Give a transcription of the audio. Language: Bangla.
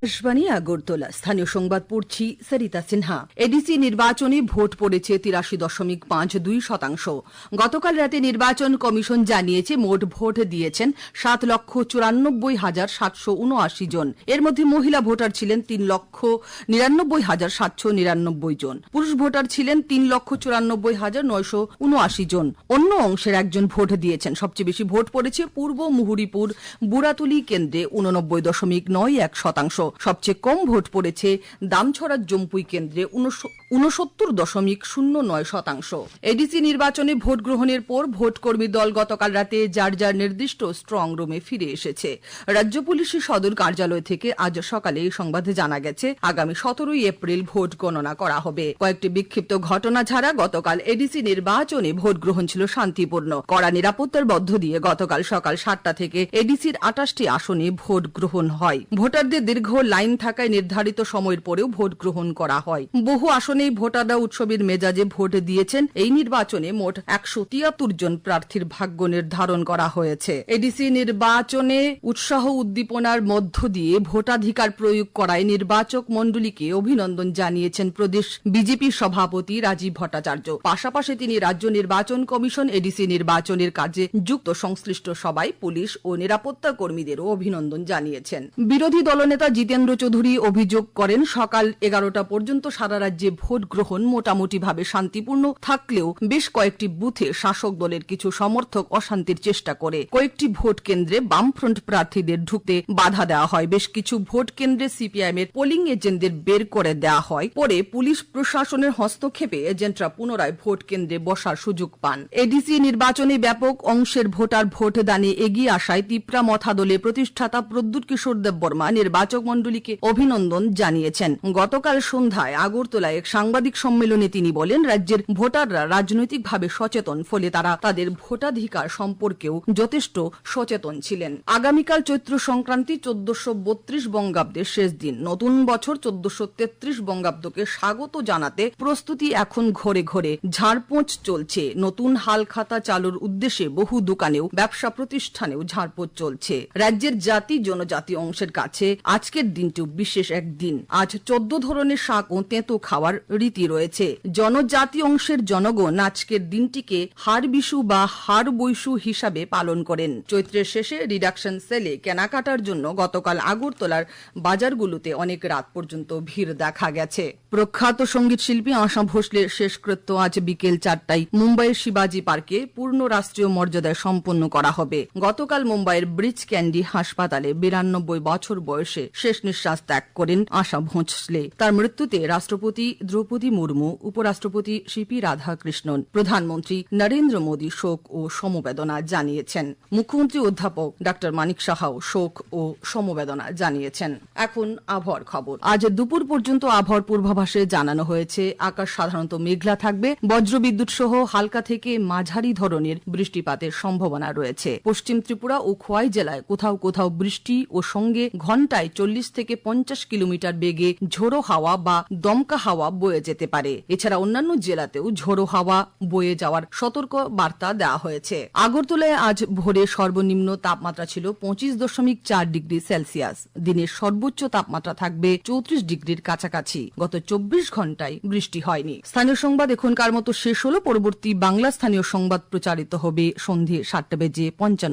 আকাশবাণী আগরতলা। স্থানীয় সংবাদ পড়ছি সরিতা সিনহা। এডিসি নির্বাচনে ভোট পড়েছে 83.52%। গতকাল রাতে নির্বাচন কমিশন জানিয়েছে মোট ভোট দিয়েছেন 7,94,779 জন। এর মধ্যে মহিলা ভোটার ছিলেন 3,99,799 জন। পুরুষ ভোটার ছিলেন 3,94,979 জন। অন্য অংশের একজন ভোট দিয়েছেন। সবচেয়ে বেশি ভোট পড়েছে পূর্ব মুহুরীপুর বুড়াতুলি কেন্দ্রে 89.91%। সবচেয়ে কম ভোট পড়েছে দামছড়া জম্পুই কেন্দ্রে 69.09%। এডিসি নির্বাচনে ভোট গ্রহণের পর ভোটকর্মী দল গতকাল রাতে যার যার নির্দিষ্ট স্ট্রং রুমে ফিরে এসেছে। রাজ্য পুলিশের সদর কার্যালয় থেকে আজ সকালে এই সংবাদে জানা গেছে আগামী 17 এপ্রিল ভোট গণনা করা হবে। কয়েকটি বিক্ষিপ্ত ঘটনা ছাড়া গতকাল এডিসি নির্বাচনে ভোট গ্রহণ ছিল শান্তিপূর্ণ। কড়া নিরাপত্তার মধ্য দিয়ে গতকাল সকাল 7টা থেকে এডিসির 28টি আসনে ভোট গ্রহণ হয়। ভোটারদের দীর্ঘ লাইন থাকায় নির্ধারিত সময়ের পরেও ভোট গ্রহণ করা হয়। বহু আসনেই ভোটাররা উৎসবের মেজাজে ভোট দিয়েছেন। এই নির্বাচনে মোট 173 জন প্রার্থীর ভাগ্য নির্ধারণ করা হয়েছে। এডিসি নির্বাচনে উৎসাহ উদ্দীপনার মধ্য দিয়ে ভোটাধিকার প্রয়োগ করায় নির্বাচক মণ্ডলীকে অভিনন্দন জানিয়েছেন প্রদেশ বিজেপি সভাপতি রাজীব ভট্টাচার্য। পাশাপাশি তিনি রাজ্য নির্বাচন কমিশন এডিসি নির্বাচনের কাজে যুক্ত সংশ্লিষ্ট সবাই, পুলিশ ও নিরাপত্তা কর্মীদেরও অভিনন্দন জানিয়েছেন। বিরোধী দলনেতা জিতেন্দ্র চৌধুরী অভিযোগ করেন, সকাল 11টা পর্যন্ত সারা রাজ্যে ভোট গ্রহণ মোটামুটিভাবে শান্তিপূর্ণ থাকলেও বেশ কয়েকটি বুথে শাসক দলের কিছু সমর্থক অশান্তির চেষ্টা করে। কয়েকটি ভোট কেন্দ্রে বামফ্রন্ট প্রার্থীদের ঢুকতে বাধা দেওয়া হয়। বেশ কিছু ভোট কেন্দ্রে সিপিআইএম এর পোলিং এজেন্টদের বের করে দেওয়া হয়। পরে পুলিশ প্রশাসনের হস্তক্ষেপে এজেন্টরা পুনরায় ভোট কেন্দ্রে বসার সুযোগ পান। এডিসি নির্বাচনে ব্যাপক অংশের ভোটার ভোটদানে এগিয়ে আসায় তিপ্রা মথা দলের প্রতিষ্ঠাতা প্রদ্যুৎ কিশোর দেববর্মা নির্বাচক মণ্ডলীকে অভিনন্দন জানিয়েছেন। গতকাল সন্ধ্যায় আগরতলায় এক সাংবাদিক সম্মেলনে তিনি বলেন, রাজ্যের ভোটাররা রাজনৈতিকভাবে সচেতন, ফলে তারা তাদের ভোটাধিকার সম্পর্কেও যথেষ্ট সচেতন ছিলেন। আগামীকাল চৈত্র সংক্রান্তি 1432 বঙ্গাব্দের শেষ দিন। নতুন বছর 1433 বঙ্গাব্দকে স্বাগত জানাতে প্রস্তুতি এখন ঘরে ঘরে। ঝাড়পোঁছ চলছে। নতুন হালখাতা চালুর উদ্দেশ্যে বহু দোকানেও ব্যবসা প্রতিষ্ঠানেও ঝাড়পোঁছ চলছে। রাজ্যের জাতি জনজাতি অংশের কাছে আজকের দিনটিও বিশেষ এক দিন। আজ 14 ধরনের শাক ও তেঁতো খাওয়ার রীতি রয়েছে। জনজাতি অংশের জনগণ আজকের দিনটিকে হাড় বিশু বা হাড় বৈশু হিসাবে পালন করেন। চৈত্রের শেষে রিডাকশন সেলে কেনাকাটার জন্য গতকাল আগরতলার বাজারগুলোতে অনেক রাত পর্যন্ত ভিড় দেখা গেছে। প্রখ্যাত সঙ্গীত শিল্পী আশা ভোসলের শেষকৃত্য আজ বিকেল 4টায় মুম্বাইয়ের শিবাজি পার্কে পূর্ণ রাষ্ট্রীয় মর্যাদায় সম্পন্ন করা হবে। গতকাল মুম্বাইয়ের ব্রিজ ক্যান্ডি হাসপাতালে 92 বছর বয়সে শেষ নিঃশ্বাস ত্যাগ করেন আশা ভোসলে। তার মৃত্যুতে রাষ্ট্রপতি দ্রৌপদী মুর্মু, উপরাষ্ট্রপতি সিপি রাধাকৃষ্ণন, প্রধানমন্ত্রী নরেন্দ্র মোদী শোক ও সমবেদনা জানিয়েছেন। মুখ্যমন্ত্রী অধ্যাপক ডক্টর মানিক সাহাও শোক ও সমবেদনা জানিয়েছেন। এখন আবহাওয়ার খবর। আজ দুপুর পর্যন্ত আবহাওয়ার পূর্বাভাসে জানানো হয়েছে আকাশ সাধারণত মেঘলা থাকবে। বজ্রবিদ্যুৎ সহ হালকা থেকে মাঝারি ধরনের বৃষ্টিপাতের সম্ভাবনা রয়েছে। পশ্চিম ত্রিপুরা ও খোয়াই জেলায় কোথাও কোথাও বৃষ্টি ও সঙ্গে ঘন্টায় 40 থেকে 50 কিলোমিটার বেগে ঝোড়ো হাওয়া বা দমকা হাওয়া বয়ে যেতে পারে। এছাড়া অন্যান্য জেলাতেও ঝোড়ো হাওয়া বয়ে যাওয়ার সতর্ক বার্তা দেওয়া হয়েছে। আগরতলায় আজ ভোরে সর্বনিম্ন তাপমাত্রা ছিল 25.4 ডিগ্রি সেলসিয়াস। দিনের সর্বোচ্চ তাপমাত্রা থাকবে 34 ডিগ্রির কাছাকাছি। গত 24 ঘন্টায় বৃষ্টি হয়নি। স্থানীয় সংবাদ এখনকার মতো শেষ হলো। পরবর্তী বাংলা স্থানীয় সংবাদ প্রচারিত হবে সন্ধ্যে 7:55